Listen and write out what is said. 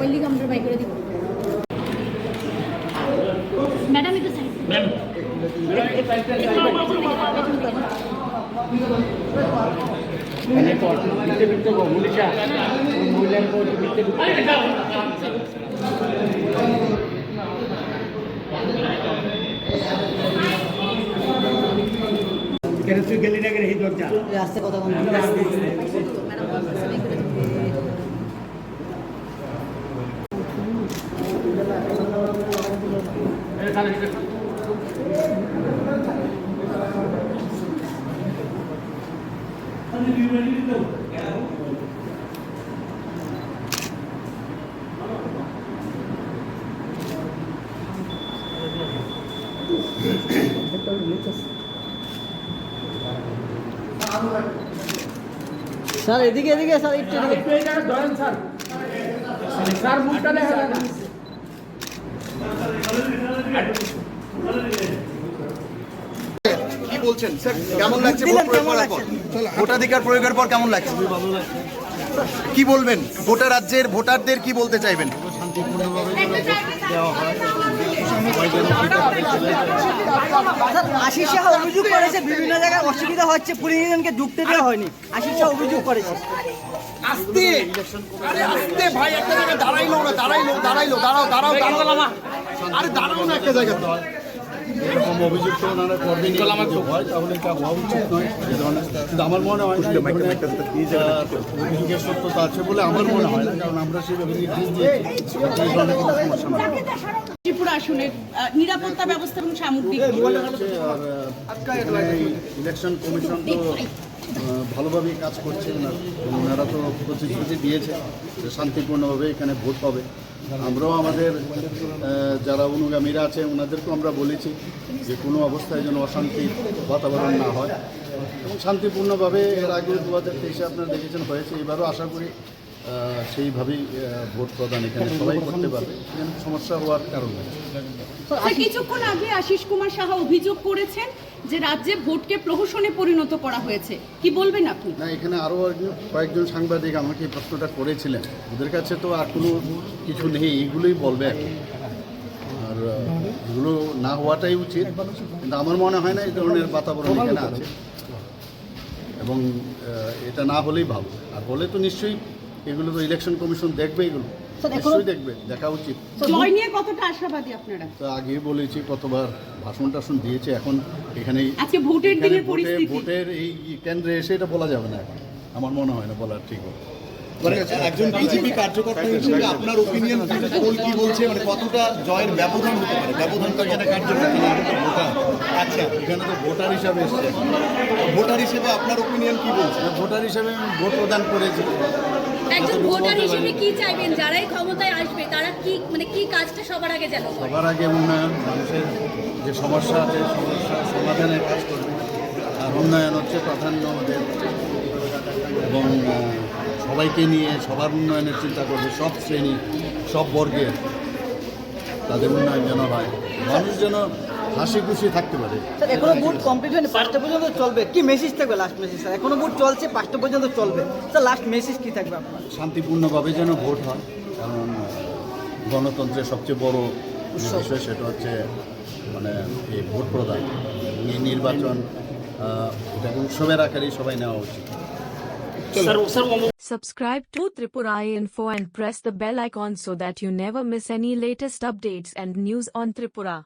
Mobile দিকে আমরা by করে দিব ম্যাডাম একটু সাইড ম্যাম मैंने बिकते बिकते को मुलिशा महिला को बिकते बिकते কেন তুই গেলি না কেন এই দরজা রাস্তা কথা বলুন স্যার এদিকে এদিকে স্যার একটু এদিকে ধরেন স্যার স্যার মুখটা দেখা যায় না কি বলছেন স্যার কেমন লাগছে ভোটাধিকার প্রয়োগের পর কেমন লাগছে কি বলবেন গোটা রাজ্যের ভোটারদের কি বলতে চাইবেন আশিস সাহা অভিযোগ করেছে বিভিন্ন জায়গায় অসুবিধা হচ্ছে পুলিশকে ঢুকতে দেওয়া হয়নি আশিস সাহা অভিযোগ করেছে আস্তে আরে আস্তে ভাই একটা জায়গায় দাঁড়াইলো না দাঁড়াও আরে দাঁড়াও না একটা জায়গায় এরকম অভিযোগ তো ওনারা করবেন হয় তাহলে এটা হওয়া উচিত নয় এই ধরনের কিন্তু আমার মনে হয় না অভিযোগের সত্যতা আছে বলে আমার মনে হয় না কারণ আমরা সেভাবে নির্দেশ দিয়েছি এই ধরনের কোনো সমস্যা নয় ত্রিপুরা আসনের নিরাপত্তা ব্যবস্থা এবং সামগ্রিক ইলেকশন কমিশন তো ভালোভাবেই কাজ করছে ওনারা তো প্রতিশ্রুতি দিয়েছে যে শান্তিপূর্ণভাবে এখানে ভোট হবে আমরাও আমাদের যারা অনুগামীরা আছে ওনাদেরকেও আমরা বলেছি যে কোনো অবস্থায় যেন অশান্তির বাতাবরণ না হয় এবং শান্তিপূর্ণভাবে এর আগে 2023 আপনারা দেখেছেন হয়েছে এবারও আশা করি সেইভাবেই ভোট প্রদান এখানে সবাই করতে পারবে এখানে সমস্যা হওয়ার কারণ নেই কিছুক্ষণ আগে আশিস কুমার সাহা অভিযোগ করেছেন যে রাজ্যে ভোটকে প্রহসনে পরিণত করা হয়েছে কি বলবেন আপনি না এখানে আরও কয়েকজন সাংবাদিক আমাকে এই প্রশ্নটা করেছিলেন ওদের কাছে তো আর কোনো কিছু নেই এগুলোই বলবে আর এগুলো না হওয়াটাই উচিত কিন্তু আমার মনে হয় না এই ধরনের বাতাবরণ এখানে আছে এবং এটা না হলেই ভালো আর হলে তো নিশ্চয়ই এগুলো তো ইলেকশন কমিশন দেখবে এগুলো নিশ্চয়ই দেখবে দেখা উচিত জয় নিয়ে কতটা আশাবাদী আপনারা তো আগে বলেছি কতবার ভাষণ টাষণ দিয়েছে এখন এখানে আজকে ভোটের দিনের পরিস্থিতি ভোটের এই কেন্দ্রে এসে এটা বলা যাবে না এখন আমার মনে হয় না বলার ঠিক হবে একজন বিজেপি কার্যকর্তা হিসেবে আপনার ওপিনিয়ন কি বলছে মানে কতটা জয়ের ব্যবধান হতে পারে ব্যবধান তো এখানে কার্যকর্তা না ভোটার আচ্ছা এখানে তো ভোটার হিসাবে এসছে ভোটার হিসেবে আপনার ওপিনিয়ন কি বলছে ভোটার হিসাবে আমি ভোট প্রদান করেছি একজন ভোটার হিসেবে কি চাইবেন যারাই ক্ষমতায় আসবে তারা কি মানে কি কাজটা সবার আগে জানো সবার আগে উন্নয়ন মানুষের যে সমস্যা আছে সমস্যা সমাধানের কাজ করবে আর উন্নয়ন হচ্ছে প্রাধান্য আমাদের এবং সবাইকে নিয়ে সবার উন্নয়নের চিন্তা করবে সব শ্রেণী সব বর্গের তাদের উন্নয়ন যেন হয় মানুষ যেন হাসি খুশি থাকতে পারে স্যার এখনো ভোট কমপ্লিট হয়নি 5টা পর্যন্ত চলবে কি মেসেজ থাকবে লাস্ট মেসেজ স্যার এখনো ভোট চলছে 5টা পর্যন্ত চলবে স্যার লাস্ট মেসেজ কি থাকবে আপনার শান্তিপূর্ণভাবে যেন ভোট হয় কারণ গণতন্ত্রের সবচেয়ে বড় বিষয় সেটা হচ্ছে মানে এই ভোট প্রদান এই নির্বাচন এটাকে উৎসবের আকারেই সবাই নেওয়া উচিত Subscribe to Tripura Info and press the bell icon so that you never miss any latest updates and news on Tripura.